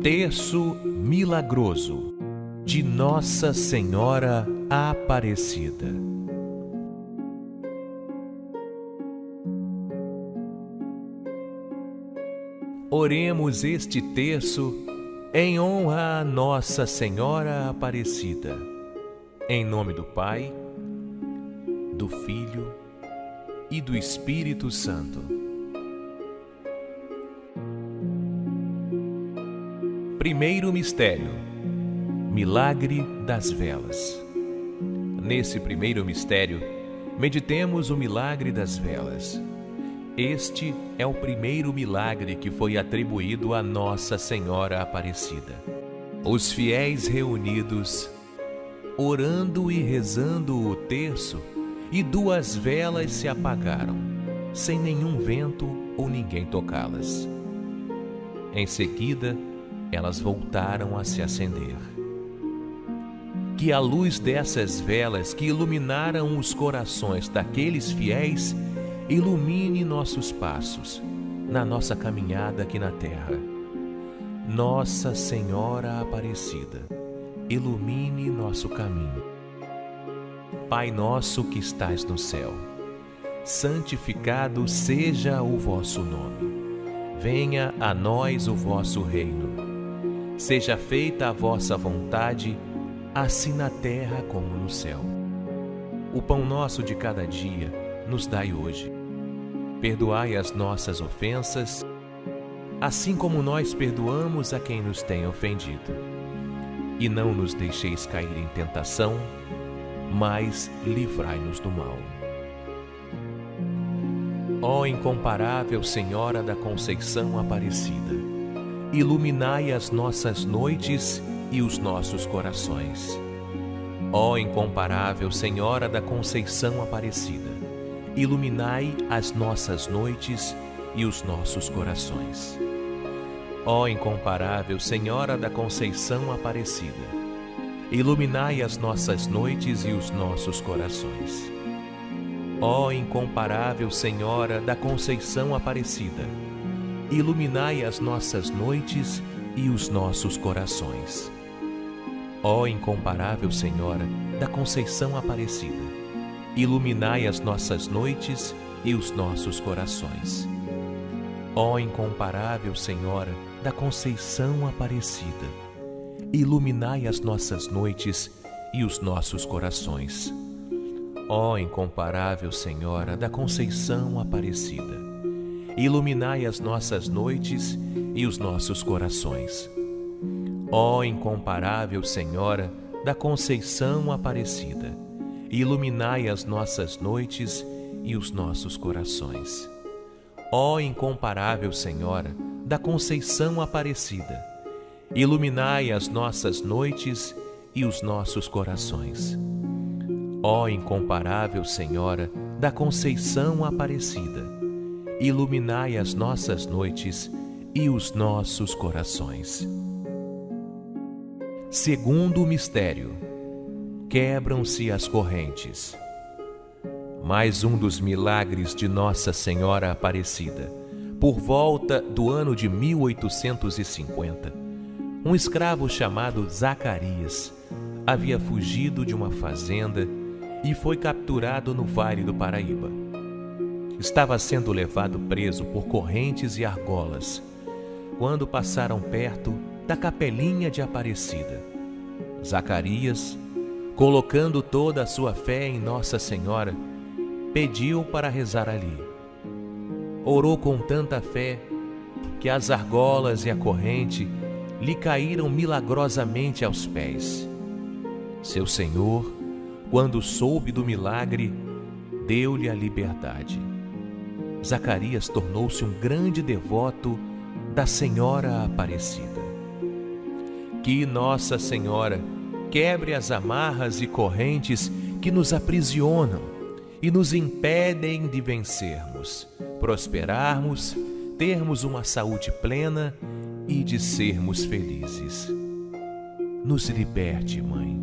Terço milagroso de Nossa Senhora Aparecida. Oremos este terço em honra a Nossa Senhora Aparecida. Em nome do Pai, do Filho e do Espírito Santo. Primeiro mistério: Milagre das velas. Nesse primeiro mistério, meditemos o milagre das velas. Este é o primeiro milagre que foi atribuído a Nossa Senhora Aparecida. Os fiéis reunidos, orando e rezando o terço, e 2 velas se apagaram, sem nenhum vento ou ninguém tocá-las. Em seguida, elas voltaram a se acender. Que a luz dessas velas que iluminaram os corações daqueles fiéis ilumine nossos passos na nossa caminhada aqui na terra. Nossa Senhora Aparecida, ilumine nosso caminho. Pai nosso que estais no céu, santificado seja o vosso nome. Venha a nós o vosso reino. Seja feita a vossa vontade, assim na terra como no céu. O pão nosso de cada dia nos dai hoje. Perdoai as nossas ofensas, assim como nós perdoamos a quem nos tem ofendido. E não nos deixeis cair em tentação, mas livrai-nos do mal. Ó incomparável Senhora da Conceição Aparecida, iluminai as nossas noites e os nossos corações. Ó incomparável Senhora da Conceição Aparecida, iluminai as nossas noites e os nossos corações. Ó incomparável Senhora da Conceição Aparecida, iluminai as nossas noites e os nossos corações. Ó incomparável Senhora da Conceição Aparecida, iluminai as nossas noites e os nossos corações. Ó incomparável Senhora da Conceição Aparecida, iluminai as nossas noites e os nossos corações. Ó incomparável Senhora da Conceição Aparecida, iluminai as nossas noites e os nossos corações. Ó incomparável Senhora da Conceição Aparecida, iluminai as nossas noites e os nossos corações. Ó incomparável Senhora da Conceição Aparecida, iluminai as nossas noites e os nossos corações. Ó incomparável Senhora da Conceição Aparecida, iluminai as nossas noites e os nossos corações. Ó incomparável Senhora da Conceição Aparecida, iluminai as nossas noites e os nossos corações. Segundo mistério: quebram-se as correntes. Mais um dos milagres de Nossa Senhora Aparecida. Por volta do ano de 1850, um escravo chamado Zacarias havia fugido de uma fazenda e foi capturado no Vale do Paraíba. Estava sendo levado preso por correntes e argolas, quando passaram perto da capelinha de Aparecida. Zacarias, colocando toda a sua fé em Nossa Senhora, pediu para rezar ali. Orou com tanta fé que as argolas e a corrente lhe caíram milagrosamente aos pés. Seu Senhor, quando soube do milagre, deu-lhe a liberdade. Zacarias tornou-se um grande devoto da Senhora Aparecida. Que Nossa Senhora quebre as amarras e correntes que nos aprisionam e nos impedem de vencermos, prosperarmos, termos uma saúde plena e de sermos felizes. Nos liberte, Mãe.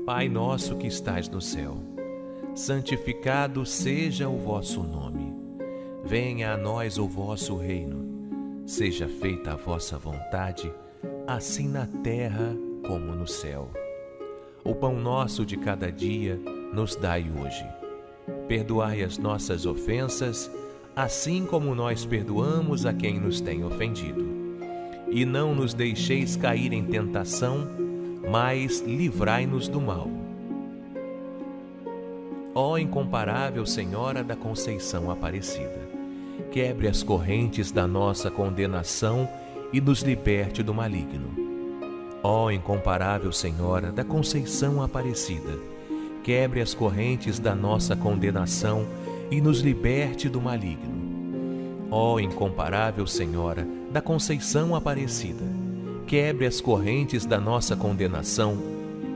Pai nosso que estais no céu, santificado seja o vosso nome. Venha a nós o vosso reino. Seja feita a vossa vontade, assim na terra como no céu. O pão nosso de cada dia nos dai hoje. Perdoai as nossas ofensas, assim como nós perdoamos a quem nos tem ofendido. E não nos deixeis cair em tentação, mas livrai-nos do mal. Ó incomparável Senhora da Conceição Aparecida, quebre as correntes da nossa condenação e nos liberte do maligno. Ó incomparável Senhora da Conceição Aparecida, quebre as correntes da nossa condenação e nos liberte do maligno. Ó incomparável Senhora da Conceição Aparecida, quebre as correntes da nossa condenação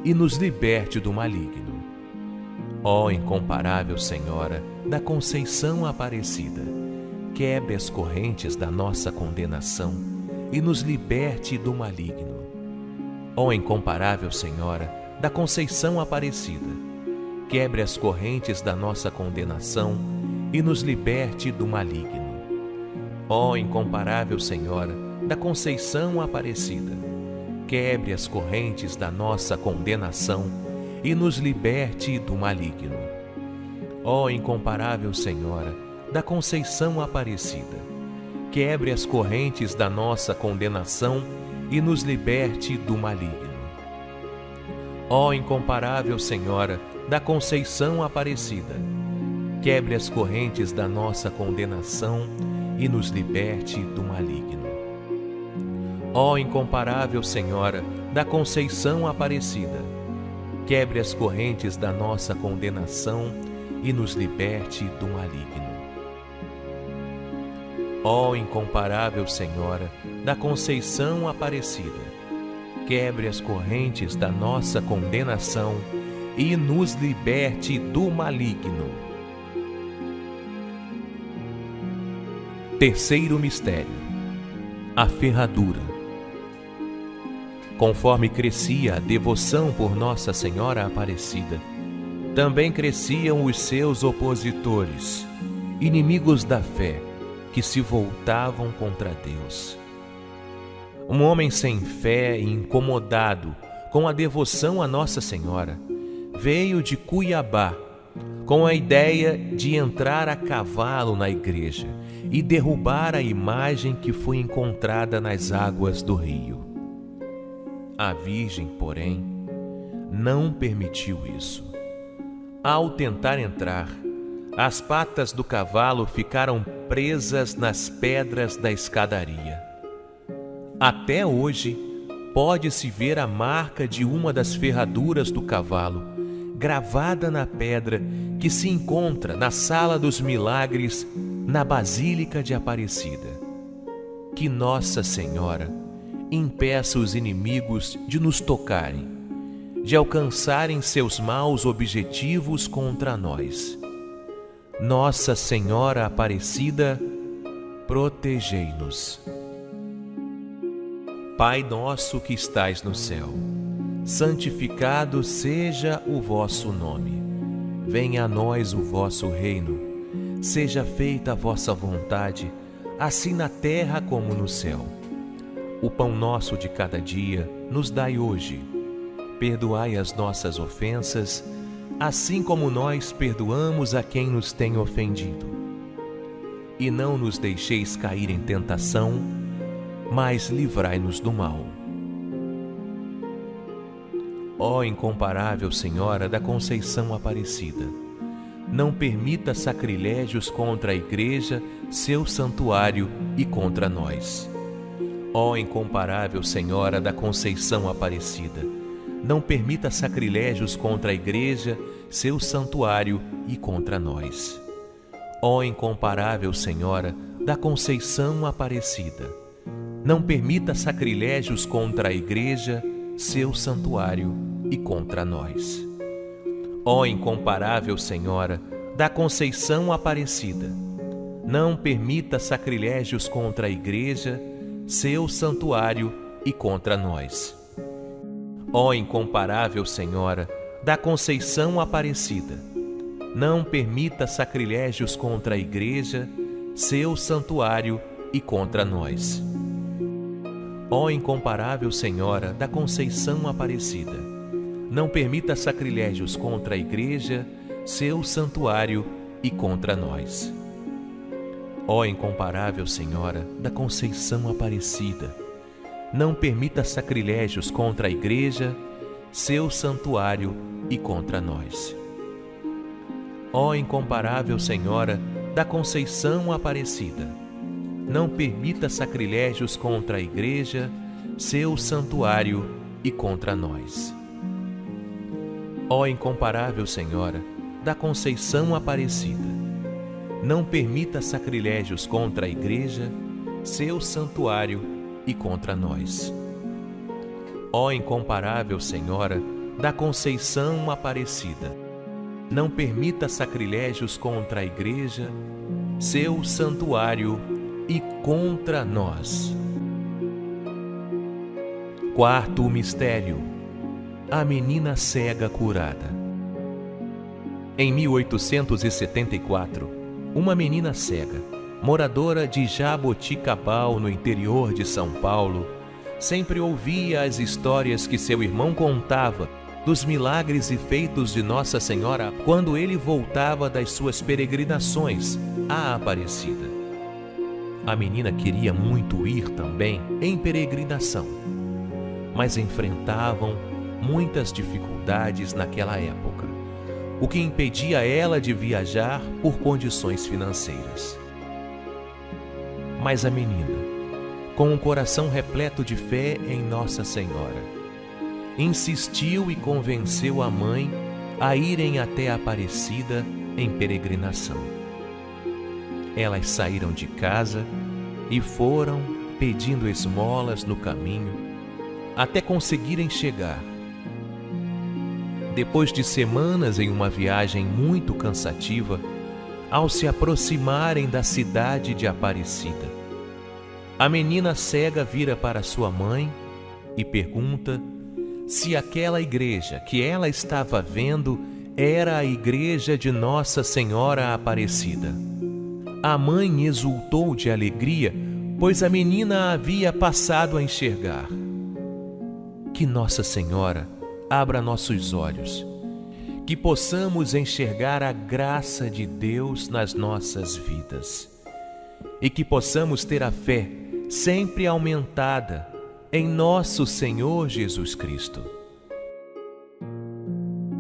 e nos liberte do maligno. Ó incomparável Senhora da Conceição Aparecida, quebre as correntes da nossa condenação e nos liberte do maligno. Ó incomparável Senhora da Conceição Aparecida, quebre as correntes da nossa condenação e nos liberte do maligno. Ó incomparável Senhora da Conceição Aparecida, quebre as correntes da nossa condenação e nos liberte do maligno. Ó incomparável Senhora da Conceição Aparecida, quebre as correntes da nossa condenação e nos liberte do maligno. Ó incomparável Senhora da Conceição Aparecida, quebre as correntes da nossa condenação e nos liberte do maligno. Ó incomparável Senhora da Conceição Aparecida, quebre as correntes da nossa condenação e nos liberte do maligno. Ó incomparável Senhora da Conceição Aparecida, quebre as correntes da nossa condenação e nos liberte do maligno. Terceiro mistério: a ferradura. Conforme crescia a devoção por Nossa Senhora Aparecida, também cresciam os seus opositores, inimigos da fé, que se voltavam contra Deus. Um homem sem fé e incomodado com a devoção a Nossa Senhora veio de Cuiabá com a ideia de entrar a cavalo na igreja e derrubar a imagem que foi encontrada nas águas do rio. A Virgem, porém, não permitiu isso. Ao tentar entrar, as patas do cavalo ficaram presas nas pedras da escadaria. Até hoje, pode-se ver a marca de uma das ferraduras do cavalo, gravada na pedra que se encontra na Sala dos Milagres, na Basílica de Aparecida. Que Nossa Senhora impeça os inimigos de nos tocarem, de alcançarem seus maus objetivos contra nós. Nossa Senhora Aparecida, protegei-nos. Pai nosso que estais no céu, santificado seja o vosso nome. Venha a nós o vosso reino. Seja feita a vossa vontade, assim na terra como no céu. O pão nosso de cada dia nos dai hoje. Perdoai as nossas ofensas, assim como nós perdoamos a quem nos tem ofendido. E não nos deixeis cair em tentação, mas livrai-nos do mal. Ó incomparável Senhora da Conceição Aparecida, não permita sacrilégios contra a Igreja, seu santuário e contra nós. Ó incomparável Senhora da Conceição Aparecida, não permita sacrilégios contra a Igreja, seu santuário e contra nós. Ó incomparável Senhora da Conceição Aparecida, não permita sacrilégios contra a Igreja, seu santuário e contra nós. Ó incomparável Senhora da Conceição Aparecida, não permita sacrilégios contra a Igreja, seu santuário e contra nós. Ó incomparável Senhora da Conceição Aparecida, não permita sacrilégios contra a Igreja, seu santuário e contra nós. Ó incomparável Senhora da Conceição Aparecida, não permita sacrilégios contra a Igreja, seu santuário e contra nós. Ó incomparável Senhora da Conceição Aparecida, não permita sacrilégios contra a Igreja, seu santuário e contra nós. Ó incomparável Senhora da Conceição Aparecida, não permita sacrilégios contra a Igreja, seu santuário e contra nós. Ó incomparável Senhora da Conceição Aparecida, não permita sacrilégios contra a Igreja, seu santuário e contra nós. Ó incomparável Senhora da Conceição Aparecida, não permita sacrilégios contra a Igreja, seu santuário e contra nós. Quarto mistério: a menina cega curada. Em 1874, uma menina cega, moradora de Jaboticabal, no interior de São Paulo, sempre ouvia as histórias que seu irmão contava dos milagres e feitos de Nossa Senhora quando ele voltava das suas peregrinações à Aparecida. A menina queria muito ir também em peregrinação, mas enfrentavam muitas dificuldades naquela época, o que impedia ela de viajar por condições financeiras. Mas a menina, com o coração repleto de fé em Nossa Senhora, insistiu e convenceu a mãe a irem até a Aparecida em peregrinação. Elas saíram de casa e foram pedindo esmolas no caminho até conseguirem chegar. Depois de semanas em uma viagem muito cansativa, ao se aproximarem da cidade de Aparecida, a menina cega vira para sua mãe e pergunta se aquela igreja que ela estava vendo era a igreja de Nossa Senhora Aparecida. A mãe exultou de alegria, pois a menina havia passado a enxergar. Que Nossa Senhora abra nossos olhos, que possamos enxergar a graça de Deus nas nossas vidas e que possamos ter a fé sempre aumentada em nosso Senhor Jesus Cristo.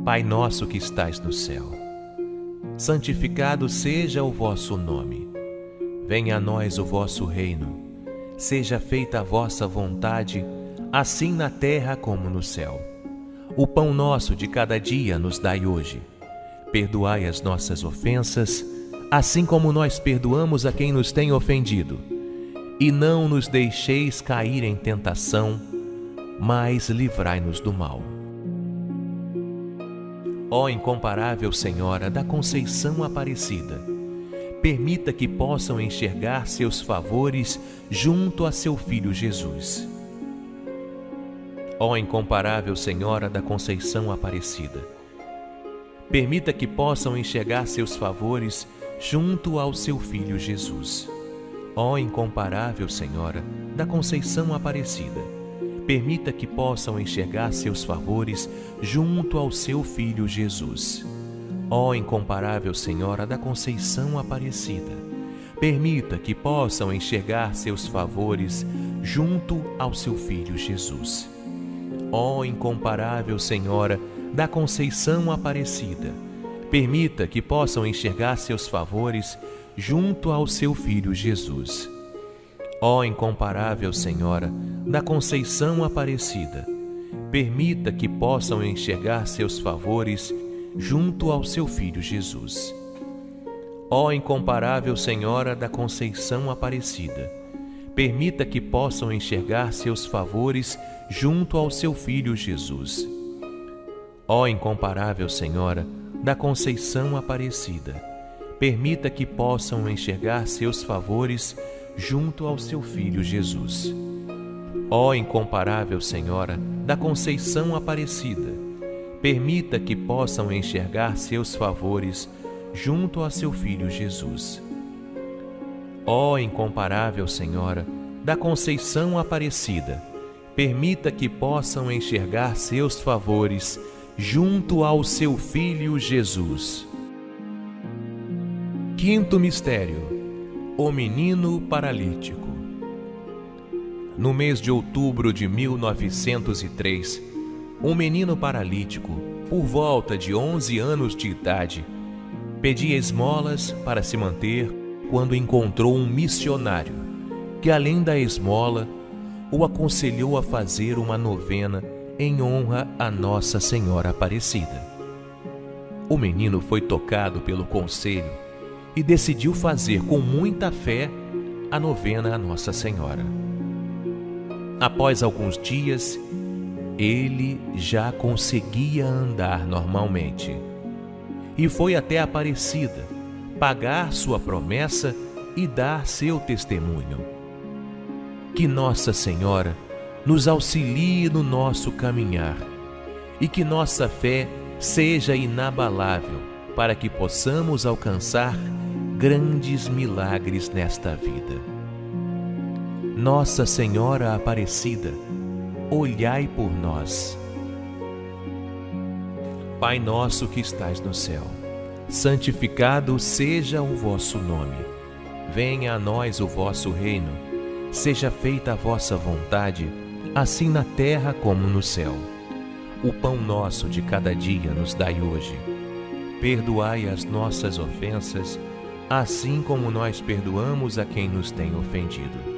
Pai nosso que estais no céu, santificado seja o vosso nome. Venha a nós o vosso reino. Seja feita a vossa vontade, assim na terra como no céu. O pão nosso de cada dia nos dai hoje. Perdoai as nossas ofensas, assim como nós perdoamos a quem nos tem ofendido. E não nos deixeis cair em tentação, mas livrai-nos do mal. Ó incomparável Senhora da Conceição Aparecida, permita que possam enxergar seus favores junto a seu Filho Jesus. Ó incomparável Senhora da Conceição Aparecida, permita que possam enxergar seus favores junto ao seu Filho Jesus. Ó incomparável Senhora da Conceição Aparecida, permita que possam enxergar seus favores junto ao seu Filho Jesus. Ó incomparável Senhora da Conceição Aparecida, permita que possam enxergar seus favores junto ao seu Filho Jesus. Ó incomparável Senhora da Conceição Aparecida, permita que possam enxergar seus favores junto ao seu Filho Jesus. Ó incomparável Senhora da Conceição Aparecida, permita que possam enxergar seus favores junto ao seu Filho Jesus. Ó incomparável Senhora da Conceição Aparecida, permita que possam enxergar seus favores junto ao seu Filho Jesus. Ó incomparável Senhora da Conceição Aparecida, permita que possam enxergar seus favores junto ao seu Filho Jesus. Ó incomparável Senhora da Conceição Aparecida, permita que possam enxergar seus favores junto a seu Filho Jesus. Ó incomparável Senhora da Conceição Aparecida, permita que possam enxergar seus favores junto ao seu Filho Jesus. Quinto mistério: o menino paralítico. No mês de outubro de 1903, um menino paralítico, por volta de 11 anos de idade, pedia esmolas para se manter quando encontrou um missionário que, além da esmola, o aconselhou a fazer uma novena em honra a Nossa Senhora Aparecida. O menino foi tocado pelo conselho e decidiu fazer com muita fé a novena a Nossa Senhora. Após alguns dias, ele já conseguia andar normalmente e foi até Aparecida pagar sua promessa e dar seu testemunho. Que Nossa Senhora nos auxilie no nosso caminhar e que nossa fé seja inabalável para que possamos alcançar grandes milagres nesta vida. Nossa Senhora Aparecida, olhai por nós. Pai nosso que estais no céu, santificado seja o vosso nome. Venha a nós o vosso reino. Seja feita a vossa vontade, assim na terra como no céu. O pão nosso de cada dia nos dai hoje. Perdoai as nossas ofensas, assim como nós perdoamos a quem nos tem ofendido.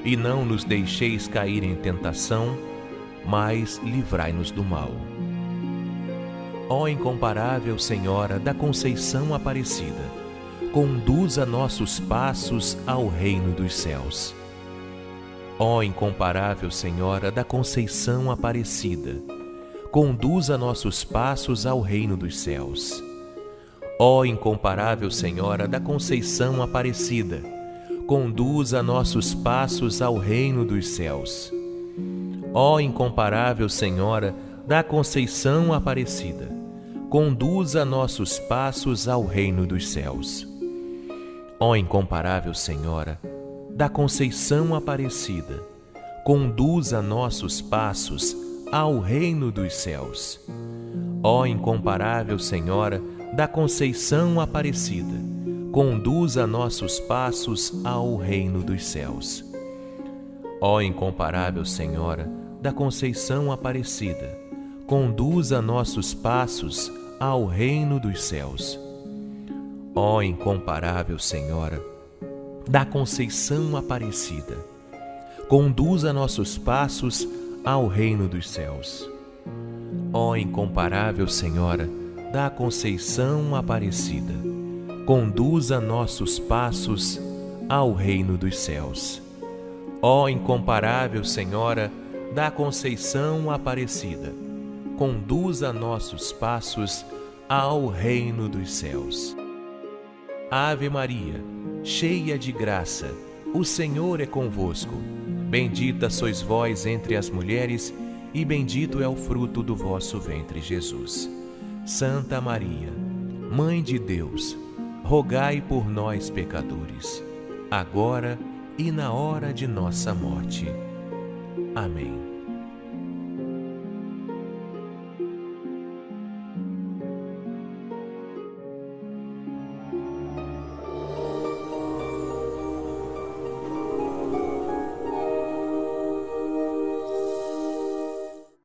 E não nos deixeis cair em tentação, mas livrai-nos do mal. Ó incomparável Senhora da Conceição Aparecida, conduza nossos passos ao reino dos céus. Ó incomparável Senhora da Conceição Aparecida, conduza nossos passos ao reino dos céus. Ó incomparável Senhora da Conceição Aparecida, conduza nossos passos ao reino dos céus. Ó incomparável Senhora da Conceição Aparecida, conduza nossos passos ao reino dos céus. Ó incomparável Senhora da Conceição Aparecida, conduza nossos passos ao reino dos céus. Ó incomparável Senhora da Conceição Aparecida, conduza nossos passos ao reino dos céus. Ó incomparável Senhora da Conceição Aparecida, conduza nossos passos ao reino dos céus. Ó incomparável Senhora da Conceição Aparecida, conduza nossos passos ao reino dos céus. Ó incomparável Senhora da Conceição Aparecida, conduza nossos passos ao reino dos céus. Ó incomparável Senhora da Conceição Aparecida, conduza nossos passos ao reino dos céus. Ave Maria, cheia de graça, o Senhor é convosco. Bendita sois vós entre as mulheres, e bendito é o fruto do vosso ventre, Jesus. Santa Maria, Mãe de Deus, rogai por nós, pecadores, agora e na hora de nossa morte. Amém.